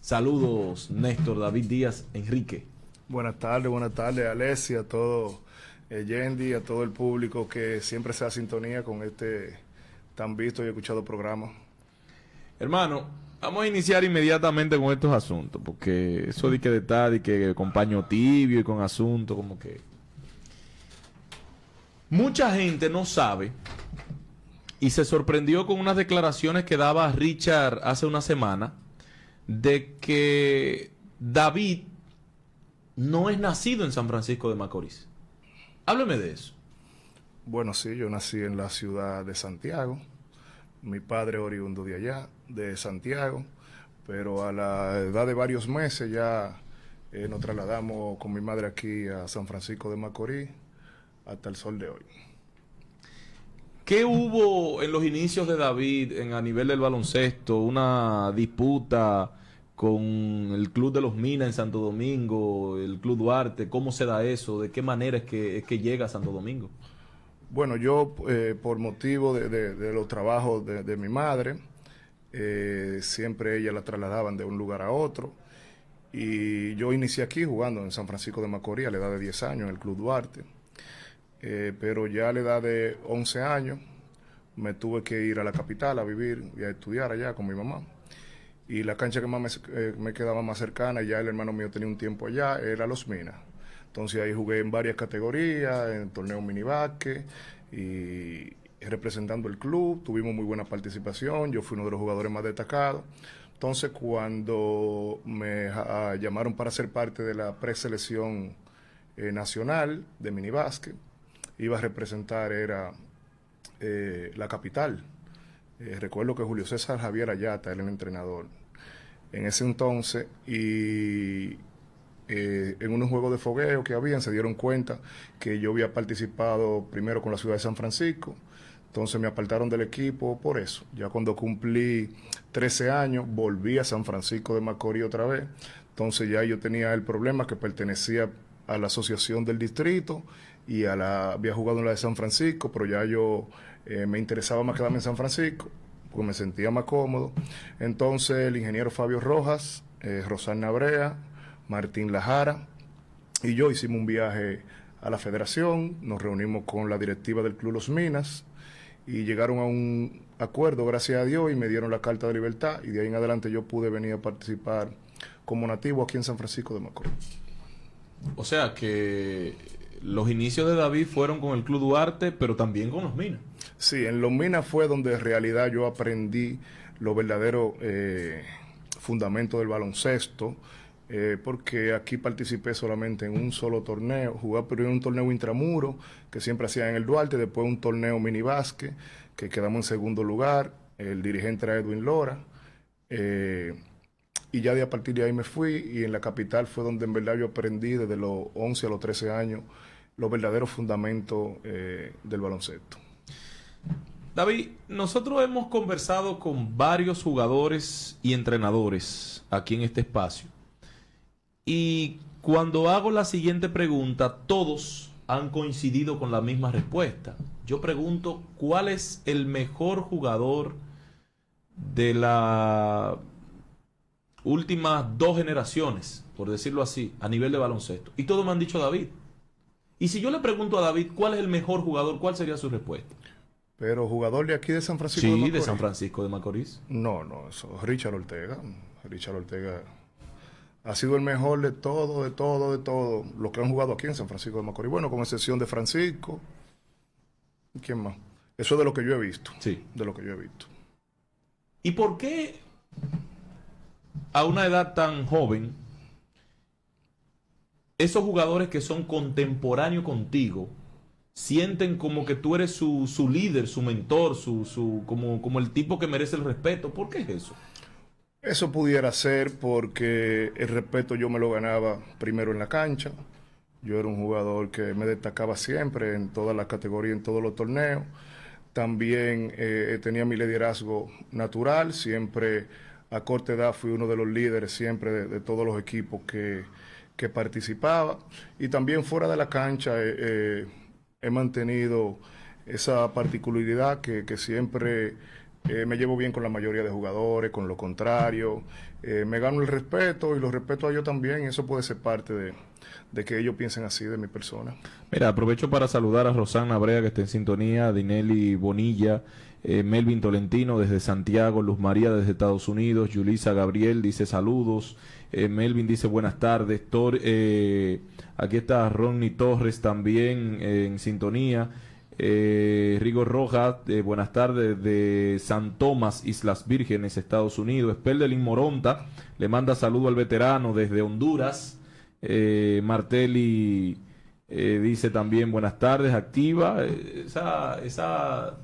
Saludos, Néstor, David Díaz, Enrique. Buenas tardes, Alessia, a todo Yendi, a todo el público que siempre se da sintonía con este tan visto y escuchado programa. Hermano, vamos a iniciar inmediatamente con estos asuntos, porque eso de que y que con paño tibio y con asuntos como que... Mucha gente no sabe y se sorprendió con unas declaraciones que daba Richard hace una semana de que David no es nacido en San Francisco de Macorís. Hábleme de eso. Bueno, sí, yo nací en la ciudad de Santiago. Mi padre oriundo de allá, de Santiago, pero a la edad de varios meses ya nos trasladamos con mi madre aquí a San Francisco de Macorís hasta el sol de hoy. ¿Qué hubo en los inicios de David a nivel del baloncesto? ¿Una disputa con el Club de los Minas en Santo Domingo, el Club Duarte? ¿Cómo se da eso? ¿De qué manera es que llega a Santo Domingo? Bueno, yo por motivo de los trabajos de mi madre, siempre ella la trasladaban de un lugar a otro. Y yo inicié aquí jugando en San Francisco de Macorís a la edad de 10 años en el Club Duarte. Pero ya a la edad de 11 años me tuve que ir a la capital a vivir y a estudiar allá con mi mamá. Y la cancha que más me quedaba más cercana, ya el hermano mío tenía un tiempo allá, era Los Minas. Entonces ahí jugué en varias categorías, en torneos minibásquet y representando el club, tuvimos muy buena participación, yo fui uno de los jugadores más destacados. Entonces cuando me llamaron para ser parte de la preselección nacional de minibásquet, iba a representar era la capital. Recuerdo que Julio César Javier Ayata era el entrenador en ese entonces y en unos juegos de fogueo que habían se dieron cuenta que yo había participado primero con la ciudad de San Francisco, entonces me apartaron del equipo por eso. Ya cuando cumplí 13 años volví a San Francisco de Macorís otra vez, entonces ya yo tenía el problema que pertenecía a la asociación del distrito y había jugado en la de San Francisco, pero ya yo me interesaba más quedarme en San Francisco porque me sentía más cómodo. Entonces el ingeniero Fabio Rojas, Rosana Brea, Martín Lajara y yo hicimos un viaje a la federación, nos reunimos con la directiva del Club Los Minas y llegaron a un acuerdo, gracias a Dios, y me dieron la carta de libertad y de ahí en adelante yo pude venir a participar como nativo aquí en San Francisco de Macorís. O sea que los inicios de David fueron con el Club Duarte, pero también con los Minas. Sí, en los Minas fue donde en realidad yo aprendí los verdaderos fundamentos del baloncesto, porque aquí participé solamente en un solo torneo. Jugué primero un torneo intramuro, que siempre hacía en el Duarte, después un torneo minibásquet, que quedamos en segundo lugar, el dirigente era Edwin Lora, y ya a partir de ahí me fui, y en la capital fue donde en verdad yo aprendí desde los 11 a los 13 años los verdaderos fundamentos del baloncesto. David, nosotros hemos conversado con varios jugadores y entrenadores aquí en este espacio. Y cuando hago la siguiente pregunta, todos han coincidido con la misma respuesta. Yo pregunto, ¿cuál es el mejor jugador de las últimas 2 generaciones, por decirlo así, a nivel de baloncesto? Y todos me han dicho David. Y si yo le pregunto a David, ¿cuál es el mejor jugador? ¿Cuál sería su respuesta? Pero jugador de aquí de San Francisco de Sí, Macorís. de San Francisco de Macorís. No, eso, Richard Ortega. Richard Ortega ha sido el mejor de todo los que han jugado aquí en San Francisco de Macorís. Bueno, con excepción de Francisco. ¿Quién más? Eso es de lo que yo he visto. Sí. De lo que yo he visto. ¿Y por qué a una edad tan joven esos jugadores que son contemporáneos contigo sienten como que tú eres su líder, su mentor, como el tipo que merece el respeto? ¿Por qué es eso? Eso pudiera ser porque el respeto yo me lo ganaba primero en la cancha. Yo era un jugador que me destacaba siempre en todas las categorías, en todos los torneos. También tenía mi liderazgo natural. Siempre a corta edad fui uno de los líderes siempre de todos los equipos que participaba. Y también fuera de la cancha he mantenido esa particularidad que siempre Me llevo bien con la mayoría de jugadores, con lo contrario. Me gano el respeto y los respeto a ellos también. Y eso puede ser parte de que ellos piensen así de mi persona. Mira, aprovecho para saludar a Rosana Brea, que está en sintonía, a Dinelli Bonilla, Melvin Tolentino desde Santiago, Luz María desde Estados Unidos, Yulisa Gabriel dice saludos, Melvin dice buenas tardes, aquí está Ronnie Torres también en sintonía, Rigo Rojas, buenas tardes de San Tomás, Islas Vírgenes, Estados Unidos, Espeldelín Moronta, le manda saludo al veterano desde Honduras, Martelli dice también buenas tardes, activa, esa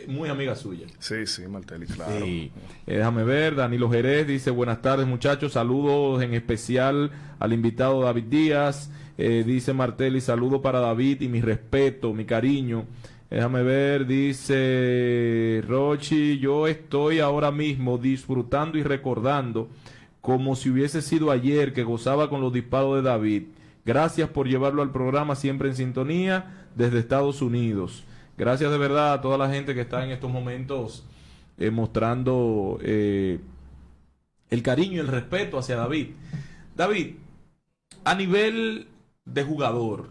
muy amiga suya. Sí, sí, Martelli, claro. Sí. Déjame ver, Danilo Jerez dice buenas tardes muchachos, saludos en especial al invitado David Díaz, dice Martelli, saludo para David y mi respeto, mi cariño. Déjame ver, dice Rochi, yo estoy ahora mismo disfrutando y recordando como si hubiese sido ayer que gozaba con los disparos de David. Gracias por llevarlo al programa, siempre en sintonía desde Estados Unidos. Gracias de verdad a toda la gente que está en estos momentos mostrando el cariño y el respeto hacia David. David, a nivel de jugador,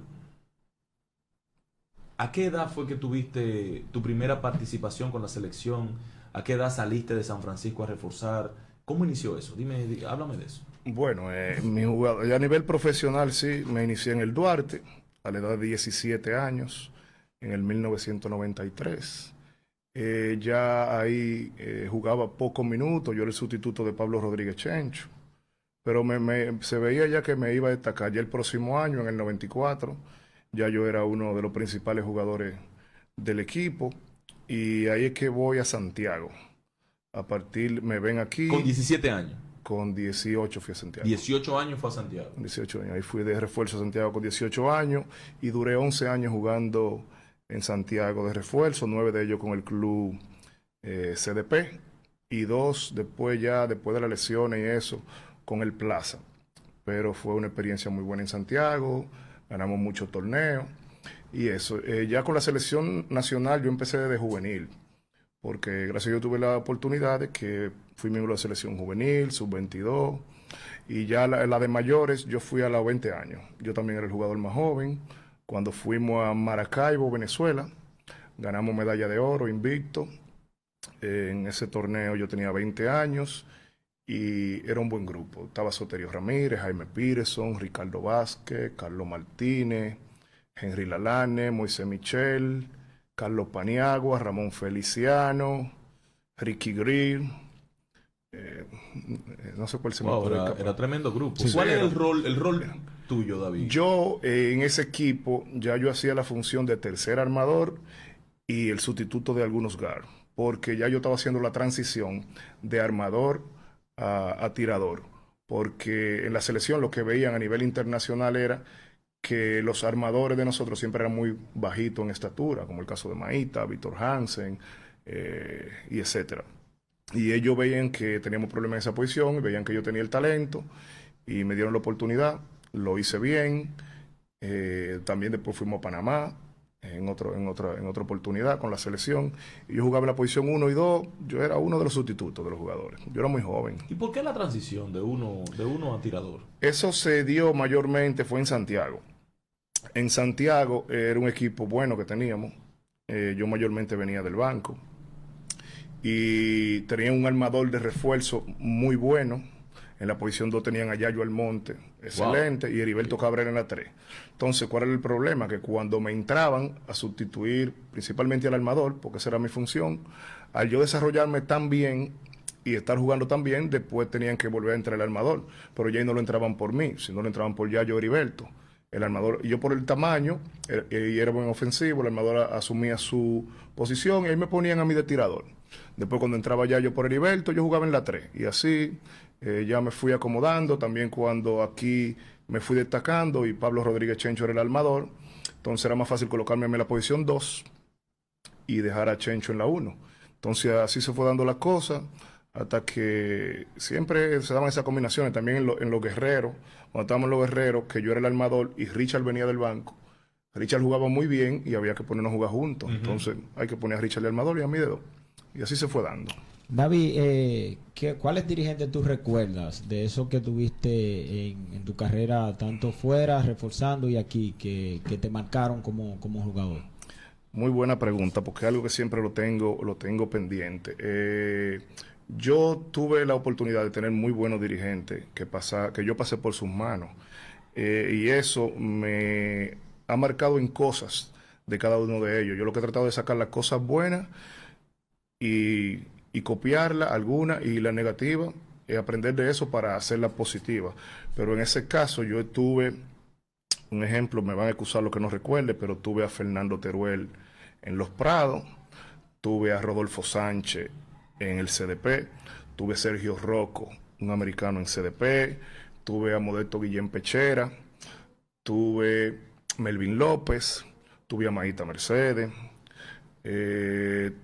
¿a qué edad fue que tuviste tu primera participación con la selección? ¿A qué edad saliste de San Francisco a reforzar? ¿Cómo inició eso? Háblame de eso. Bueno, mi jugador, ya a nivel profesional sí, me inicié en el Duarte a la edad de 17 años, en el 1993. Ya ahí jugaba pocos minutos, yo era el sustituto de Pablo Rodríguez Chencho, pero se veía ya que me iba a destacar. Ya el próximo año, en el 94, ya yo era uno de los principales jugadores del equipo, y ahí es que voy a Santiago. Me ven aquí. Con 17 años. Con 18 fui a Santiago. 18 años fue a Santiago. 18 años. Ahí fui de refuerzo a Santiago con 18 años y duré 11 años jugando en Santiago de refuerzo, 9 de ellos con el club CDP y 2 después de las lesiones y eso, con el Plaza. Pero fue una experiencia muy buena en Santiago, ganamos muchos torneos y eso. Ya con la selección nacional yo empecé desde juvenil, porque gracias a Dios tuve la oportunidad de que fui miembro de la selección juvenil, sub-22, y ya la de mayores yo fui a los 20 años. Yo también era el jugador más joven. Cuando fuimos a Maracaibo, Venezuela, ganamos medalla de oro, invicto. En ese torneo yo tenía 20 años y era un buen grupo. Estaba Soterio Ramírez, Jaime Peterson, Ricardo Vázquez, Carlos Martínez, Henry Lalane, Moisés Michel, Carlos Paniagua, Ramón Feliciano, Ricky Grill, no sé cuál se me puede escapar. Era tremendo grupo. Sí, ¿Cuál sí, era el rol tuyo, David? Yo en ese equipo ya yo hacía la función de tercer armador y el sustituto de algunos guard, porque ya yo estaba haciendo la transición de armador a tirador, porque en la selección lo que veían a nivel internacional era que los armadores de nosotros siempre eran muy bajitos en estatura, como el caso de Maíta, Víctor Hansen, y etcétera. Y ellos veían que teníamos problemas en esa posición, y veían que yo tenía el talento, y me dieron la oportunidad, lo hice bien. También después fuimos a Panamá, en otra oportunidad con la selección, y yo jugaba en la posición 1 y 2, yo era uno de los sustitutos de los jugadores, yo era muy joven. ¿Y por qué la transición de uno a tirador? Eso se dio mayormente, fue en Santiago. En Santiago era un equipo bueno que teníamos, yo mayormente venía del banco, y tenía un armador de refuerzo muy bueno. En la posición 2 tenían a Yayo Almonte, excelente, wow, y Heriberto Cabrera en la 3. Entonces, ¿cuál era el problema? Que cuando me entraban a sustituir principalmente al armador, porque esa era mi función, al yo desarrollarme tan bien y estar jugando tan bien, después tenían que volver a entrar el armador. Pero ya no lo entraban por mí, sino lo entraban por Yayo Heriberto. El armador, y yo por el tamaño, y era buen ofensivo, el armador asumía su posición y ahí me ponían a mí de tirador. Después cuando entraba Yayo por Heriberto, yo jugaba en la 3. Y así ya me fui acomodando. También cuando aquí me fui destacando y Pablo Rodríguez Chencho era el armador, entonces era más fácil colocarme en la posición 2 y dejar a Chencho en la 1. Entonces así se fue dando la cosa hasta que siempre se daban esas combinaciones. También en los guerreros, cuando estábamos en los guerreros, que yo era el armador y Richard venía del banco. Richard jugaba muy bien y había que ponernos a jugar juntos. Entonces hay que poner a Richard de armador y a mí de 2. y así se fue dando. David, ¿cuáles dirigentes tú recuerdas de eso que tuviste en tu carrera, tanto fuera, reforzando y aquí, que te marcaron como jugador? Muy buena pregunta, porque es algo que siempre lo tengo pendiente. Yo tuve la oportunidad de tener muy buenos dirigentes que yo pasé por sus manos, y eso me ha marcado en cosas de cada uno de ellos. Yo lo que he tratado de sacar las cosas buenas y copiarla alguna, y la negativa, aprender de eso para hacerla positiva. Pero en ese caso yo tuve un ejemplo, me van a excusar lo que no recuerde, pero tuve a Fernando Teruel en Los Prados, tuve a Rodolfo Sánchez en el CDP, tuve a Sergio Rocco, un americano en CDP, tuve a Modesto Guillén Pechera, tuve Melvin López, tuve a Maíta Mercedes,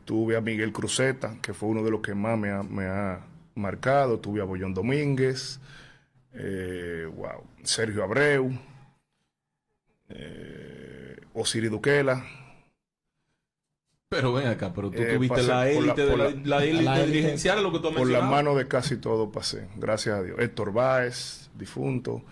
tuve a Miguel Cruzeta, que fue uno de los que más me ha marcado, tuve a Bollón Domínguez, Sergio Abreu, Osiris Duquela. Pero ven acá, pero tú tuviste la élite dirigencial, lo que tú has mencionado. Por la mano de casi todo pasé, gracias a Dios. Héctor Báez, difunto.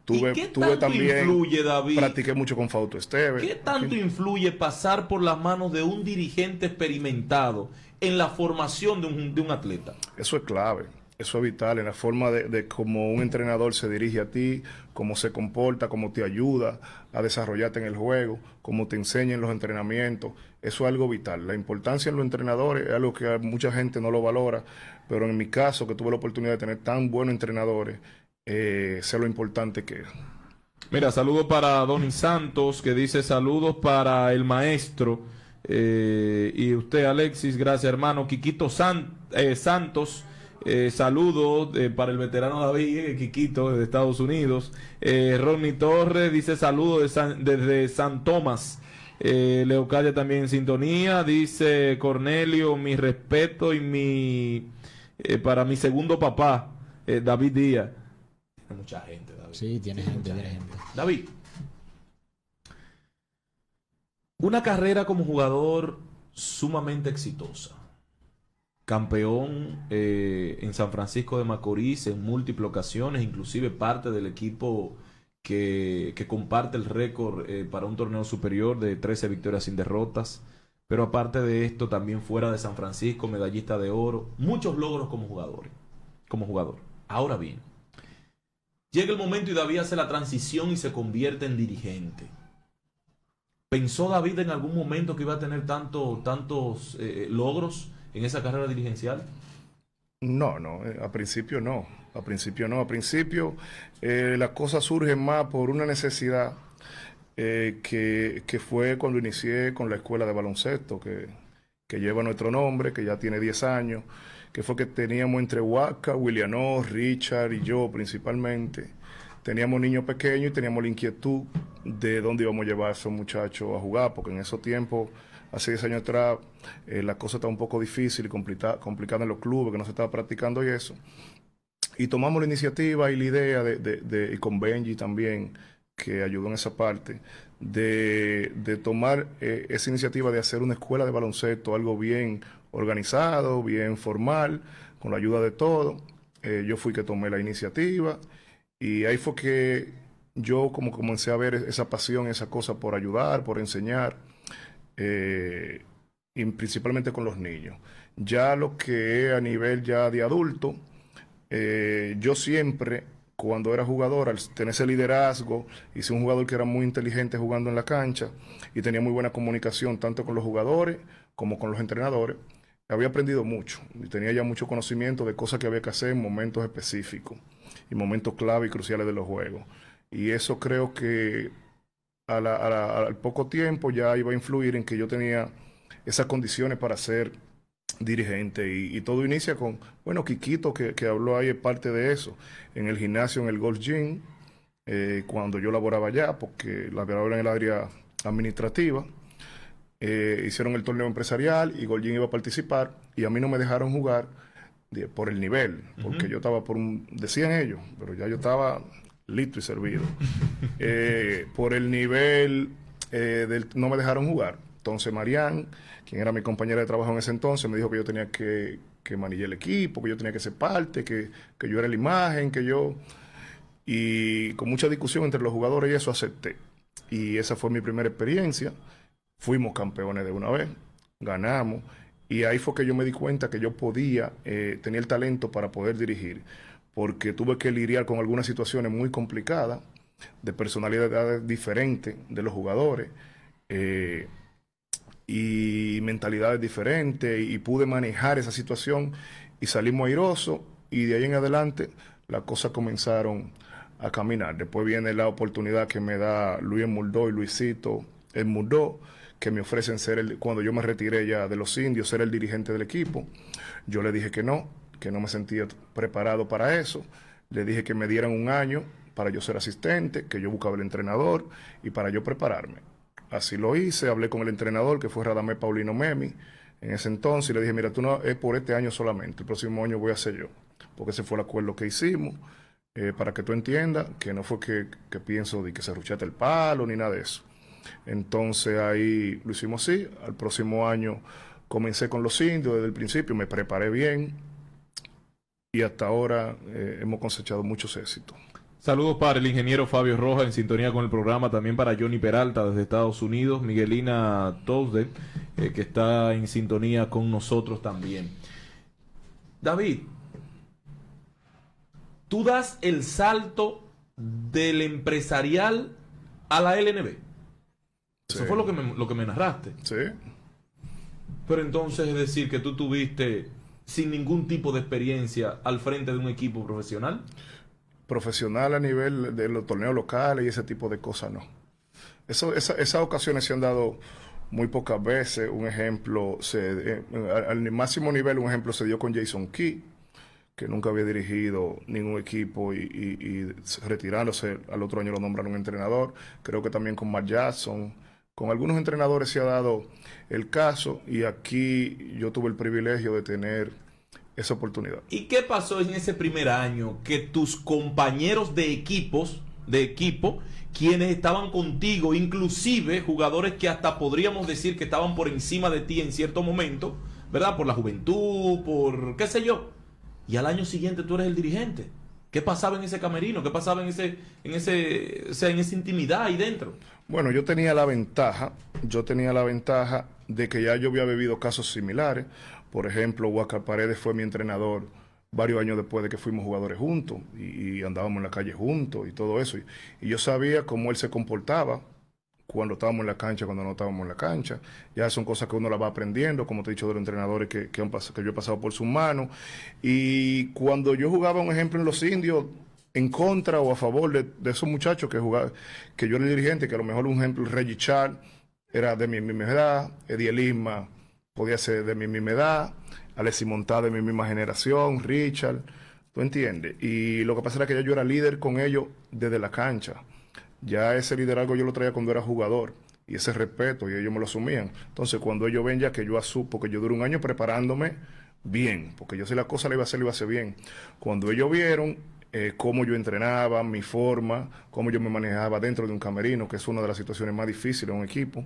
Tuve también, influye, David? Practiqué mucho con Fausto Esteves. ¿Qué tanto influye pasar por las manos de un dirigente experimentado en la formación de un atleta? Eso es clave, eso es vital, en la forma de cómo un entrenador se dirige a ti, cómo se comporta, cómo te ayuda a desarrollarte en el juego, cómo te enseña en los entrenamientos. Eso es algo vital. La importancia en los entrenadores es algo que mucha gente no lo valora, pero en mi caso, que tuve la oportunidad de tener tan buenos entrenadores, sé lo importante que es. Mira, saludos para Donny Santos, que dice saludos para el maestro. Y usted, Alexis, gracias, hermano. Quiquito Santos, saludos para el veterano David, Quiquito, de Estados Unidos. Ronnie Torres dice saludos desde San Tomás. Leocadia también en sintonía. Dice Cornelio, mi respeto y para mi segundo papá, David Díaz. Tiene mucha gente, David. Sí, tiene gente. David, una carrera como jugador sumamente exitosa. Campeón en San Francisco de Macorís en múltiples ocasiones, inclusive parte del equipo que comparte el récord para un torneo superior de 13 victorias sin derrotas. Pero aparte de esto, también fuera de San Francisco, medallista de oro, muchos logros como jugador. Ahora bien, llega el momento y David hace la transición y se convierte en dirigente. ¿Pensó David en algún momento que iba a tener tantos logros en esa carrera dirigencial? No, a principio no. A principio las cosas surgen más por una necesidad que fue cuando inicié con la escuela de baloncesto que lleva nuestro nombre, que ya tiene 10 años, que fue que teníamos entre Huaca, Willianó, Richard y yo principalmente. Teníamos niños pequeños y teníamos la inquietud de dónde íbamos a llevar a esos muchachos a jugar, porque en esos tiempos, hace 10 años atrás, la cosa estaba un poco difícil y complicada en los clubes, que no se estaba practicando y eso. Y tomamos la iniciativa y la idea y con Benji también, que ayudó en esa parte, de tomar esa iniciativa de hacer una escuela de baloncesto, algo bien organizado, bien formal, con la ayuda de todos. Yo fui que tomé la iniciativa y ahí fue que yo como comencé a ver esa pasión, esa cosa por ayudar, por enseñar, y principalmente con los niños. Ya lo que es a nivel ya de adulto, yo siempre, cuando era jugador, al tener ese liderazgo, hice un jugador que era muy inteligente jugando en la cancha y tenía muy buena comunicación tanto con los jugadores como con los entrenadores. Había aprendido mucho y tenía ya mucho conocimiento de cosas que había que hacer en momentos específicos y momentos clave y cruciales de los juegos. Y eso creo que al poco tiempo ya iba a influir en que yo tenía esas condiciones para ser dirigente. Y todo inicia con, Quiquito, que habló ahí, es parte de eso. En el gimnasio, en el Gold Gym, cuando yo laboraba allá, porque laboraba en el área administrativa, hicieron el torneo empresarial y Gold Gym iba a participar y a mí no me dejaron jugar por el nivel, porque yo estaba decían ellos, pero ya yo estaba listo y servido. Por el nivel no me dejaron jugar. Entonces Marián, quien era mi compañera de trabajo en ese entonces, me dijo que yo tenía que manejar el equipo, que yo tenía que ser parte, que yo era la imagen, que yo... Y con mucha discusión entre los jugadores y eso acepté. Y esa fue mi primera experiencia. Fuimos campeones de una vez, ganamos. Y ahí fue que yo me di cuenta que yo podía, tenía el talento para poder dirigir. Porque tuve que lidiar con algunas situaciones muy complicadas, de personalidades diferentes de los jugadores. Y mentalidades diferentes, y pude manejar esa situación y salimos airosos, y de ahí en adelante las cosas comenzaron a caminar. Después viene la oportunidad que me da Luis Murdó y Luisito el Murdó, que me ofrecen ser cuando yo me retiré ya de los Indios, ser el dirigente del equipo. Yo le dije que no me sentía preparado para eso. Le dije que me dieran un año para yo ser asistente, que yo buscaba el entrenador y para yo prepararme. Así lo hice, hablé con el entrenador, que fue Radamés Paulino Memi, en ese entonces, y le dije, mira, tú no es por este año solamente, el próximo año voy a ser yo, porque ese fue el acuerdo que hicimos, para que tú entiendas, que no fue que pienso de que se ruchate el palo, ni nada de eso. Entonces ahí lo hicimos así, al próximo año comencé con los Indios, desde el principio me preparé bien, y hasta ahora hemos cosechado muchos éxitos. Saludos para el ingeniero Fabio Rojas en sintonía con el programa, también para Johnny Peralta desde Estados Unidos, Miguelina Tousde, que está en sintonía con nosotros también. David, tú das el salto del empresarial a la LNB. Eso Sí. fue lo que me narraste. Sí. Pero entonces es decir que tú tuviste sin ningún tipo de experiencia al frente de un equipo profesional. Profesional a nivel de los torneos locales y ese tipo de cosas, no. Esas ocasiones se han dado muy pocas veces. Un ejemplo, al máximo nivel, un ejemplo se dio con Jason Key, que nunca había dirigido ningún equipo y retirándose, al otro año lo nombraron entrenador. Creo que también con Mark Jackson. Con algunos entrenadores se ha dado el caso, y aquí yo tuve el privilegio de tener esa oportunidad. ¿Y qué pasó en ese primer año que tus compañeros de equipo, quienes estaban contigo, inclusive jugadores que hasta podríamos decir que estaban por encima de ti en cierto momento, ¿verdad? Por la juventud, por qué sé yo, y al año siguiente tú eres el dirigente? ¿Qué pasaba en ese camerino? ¿Qué pasaba en esa intimidad ahí dentro? Bueno, yo tenía la ventaja de que ya yo había vivido casos similares. Por ejemplo, Huáscar Paredes fue mi entrenador varios años después de que fuimos jugadores juntos y andábamos en la calle juntos y todo eso. Y yo sabía cómo él se comportaba cuando estábamos en la cancha, cuando no estábamos en la cancha. Ya son cosas que uno las va aprendiendo, como te he dicho, de los entrenadores que yo he pasado por sus manos. Y cuando yo jugaba, un ejemplo, en los Indios, en contra o a favor de esos muchachos que jugaban, que yo era el dirigente, que a lo mejor un ejemplo, Reggie Charles era de mi misma edad, Eddie Elisma podía ser de mi misma edad, Alexis Montá de mi misma generación, Richard, ¿tú entiendes? Y lo que pasa era que ya yo era líder con ellos desde la cancha. Ya ese liderazgo yo lo traía cuando era jugador, y ese respeto, y ellos me lo asumían. Entonces, cuando ellos ven ya que yo asumo, porque yo duré un año preparándome bien, porque yo si la cosa la iba a hacer bien. Cuando ellos vieron cómo yo entrenaba, mi forma, cómo yo me manejaba dentro de un camerino, que es una de las situaciones más difíciles de un equipo,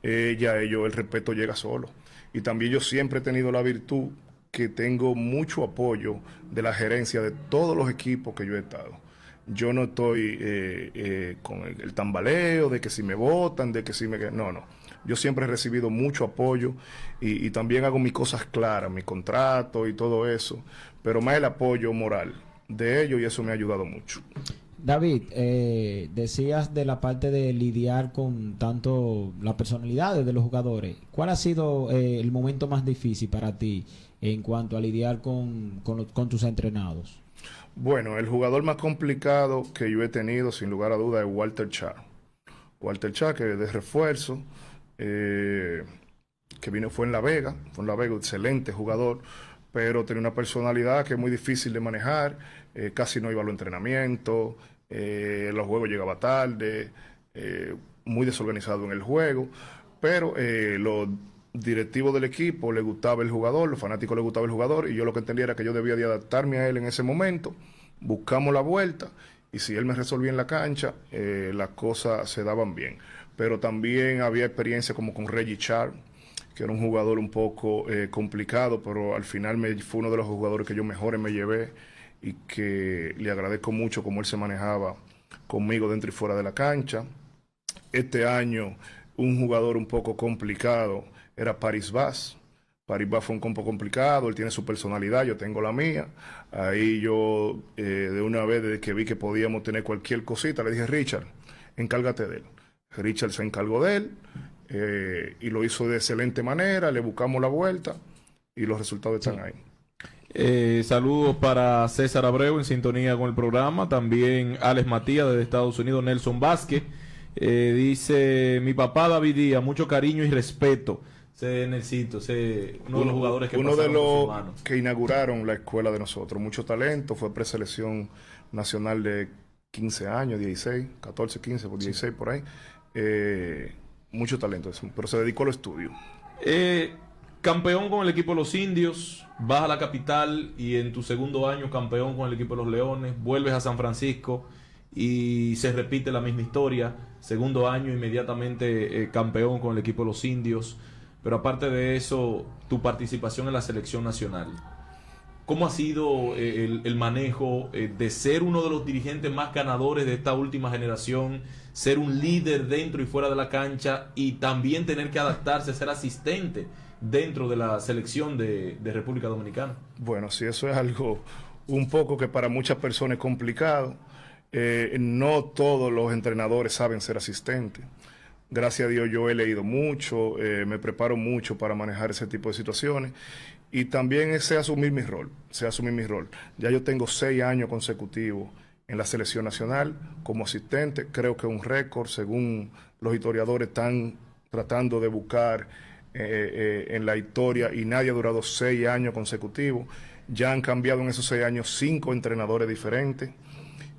ya el respeto llega solo. Y también yo siempre he tenido la virtud que tengo mucho apoyo de la gerencia de todos los equipos que yo he estado. Yo no estoy con el tambaleo de que si me votan, de que si me... No. Yo siempre he recibido mucho apoyo y también hago mis cosas claras, mi contrato y todo eso, pero más el apoyo moral de ellos, y eso me ha ayudado mucho. David, decías de la parte de lidiar con tanto las personalidades de los jugadores. ¿Cuál ha sido el momento más difícil para ti en cuanto a lidiar con tus entrenados? Bueno, el jugador más complicado que yo he tenido, sin lugar a duda, es Walter Cha. Walter Cha, que es de refuerzo, que fue en La Vega, excelente jugador, pero tenía una personalidad que es muy difícil de manejar, casi no iba a los entrenamientos, los juegos llegaba tarde, muy desorganizado en el juego, pero los directivos del equipo le gustaba el jugador, los fanáticos le gustaba el jugador, y yo lo que entendía era que yo debía de adaptarme a él en ese momento. Buscamos la vuelta, y si él me resolvía en la cancha, las cosas se daban bien. pero también había experiencia como con Reggie Char, que era un jugador un poco complicado, pero al final fue uno de los jugadores que yo mejores me llevé y que le agradezco mucho cómo él se manejaba conmigo dentro y fuera de la cancha. Este año un jugador un poco complicado era Paris Bass. Paris Bass fue un poco complicado, él tiene su personalidad, yo tengo la mía. Ahí yo de una vez desde que vi que podíamos tener cualquier cosita, le dije, Richard, encárgate de él. Richard se encargó de él y lo hizo de excelente manera, le buscamos la vuelta y los resultados están ahí. Saludos para César Abreu en sintonía con el programa, también Alex Matías desde Estados Unidos, Nelson Vázquez, dice mi papá David Díaz, mucho cariño y respeto. Nelsito, uno de los jugadores que uno de los que inauguraron la escuela de nosotros, mucho talento, fue preselección nacional de 15 años, 16, 14, 15, por 16 por ahí. Mucho talento, pero se dedicó al estudio. Campeón con el equipo de los Indios, vas a la capital y en tu segundo año campeón con el equipo de los Leones, vuelves a San Francisco y se repite la misma historia, segundo año inmediatamente campeón con el equipo de los Indios, pero aparte de eso, tu participación en la selección nacional. ¿Cómo ha sido el manejo de ser uno de los dirigentes más ganadores de esta última generación, ser un líder dentro y fuera de la cancha y también tener que adaptarse, ser asistente dentro de la selección de República Dominicana? Bueno, sí, eso es algo un poco que para muchas personas es complicado. No todos los entrenadores saben ser asistentes. Gracias a Dios yo he leído mucho, me preparo mucho para manejar ese tipo de situaciones y también sé asumir mi rol, Ya yo tengo 6 años consecutivos en la selección nacional como asistente, creo que es un récord, según los historiadores están tratando de buscar en la historia y nadie ha durado 6 años consecutivos. Ya han cambiado en esos 6 años 5 entrenadores diferentes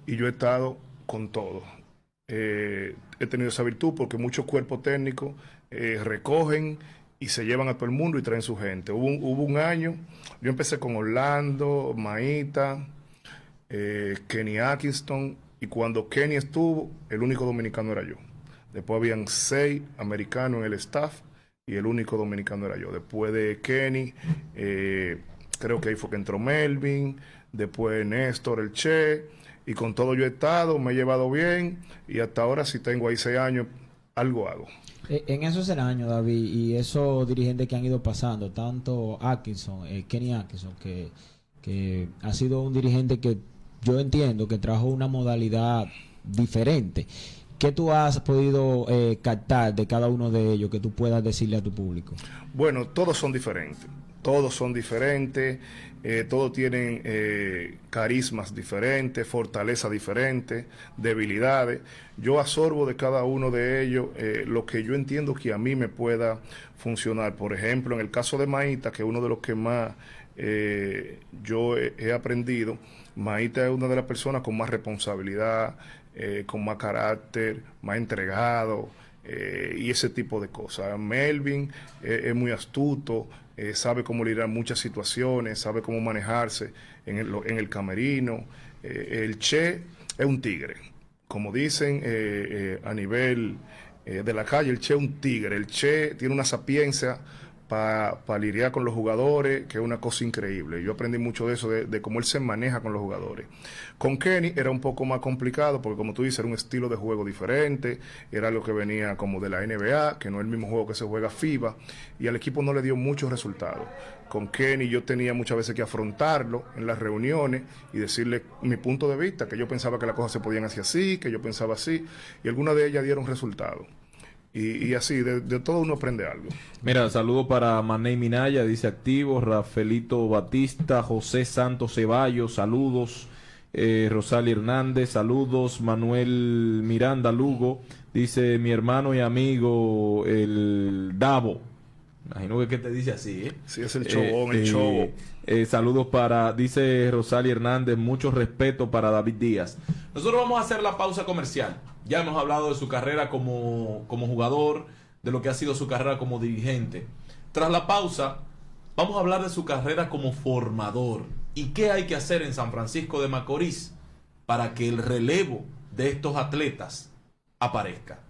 y yo he estado con todo. He tenido esa virtud porque muchos cuerpos técnicos recogen y se llevan a todo el mundo y traen su gente. Hubo un año, yo empecé con Orlando, Maíta, Kenny Atkinson, y cuando Kenny estuvo, el único dominicano era yo. Después habían 6 americanos en el staff y el único dominicano era yo. Después de Kenny, creo que ahí fue que entró Melvin, después Néstor, el Che, y con todo yo he estado, me he llevado bien y hasta ahora si tengo ahí 6 años, algo hago. En esos 6 años, David, y esos dirigentes que han ido pasando, tanto Atkinson, Kenny Atkinson, que ha sido un dirigente que yo entiendo que trajo una modalidad diferente. ¿Qué tú has podido captar de cada uno de ellos que tú puedas decirle a tu público? Bueno, todos son diferentes. Todos tienen carismas diferentes, fortalezas diferentes, debilidades. Yo absorbo de cada uno de ellos lo que yo entiendo que a mí me pueda funcionar. Por ejemplo, en el caso de Maíta, que es uno de los que más yo he aprendido, Maíta es una de las personas con más responsabilidad, con más carácter, más entregado, y ese tipo de cosas. Melvin es muy astuto, sabe cómo lidiar muchas situaciones, sabe cómo manejarse en el camerino. El Che es un tigre, como dicen a nivel de la calle, el Che es un tigre. El Che tiene una sapiencia para lidiar con los jugadores, que es una cosa increíble. Yo aprendí mucho de eso, de cómo él se maneja con los jugadores. Con Kenny era un poco más complicado, porque como tú dices, era un estilo de juego diferente, era algo que venía como de la NBA, que no es el mismo juego que se juega FIBA, y al equipo no le dio muchos resultados. Con Kenny yo tenía muchas veces que afrontarlo en las reuniones y decirle mi punto de vista, que yo pensaba que las cosas se podían hacer así, que yo pensaba así, y algunas de ellas dieron resultados. Y así, de todo uno aprende algo. Mira, saludo para Maney Minaya, dice activo, Rafaelito Batista, José Santos Ceballos, saludos, Rosalie Hernández, saludos, Manuel Miranda Lugo, dice mi hermano y amigo, el Davo. Imagino que te dice así, ¿eh? Sí, es el Chobón, el Chobo. Saludos para, dice Rosalie Hernández, mucho respeto para David Díaz. Nosotros vamos a hacer la pausa comercial. Ya hemos hablado de su carrera como jugador, de lo que ha sido su carrera como dirigente. Tras la pausa, vamos a hablar de su carrera como formador y qué hay que hacer en San Francisco de Macorís para que el relevo de estos atletas aparezca.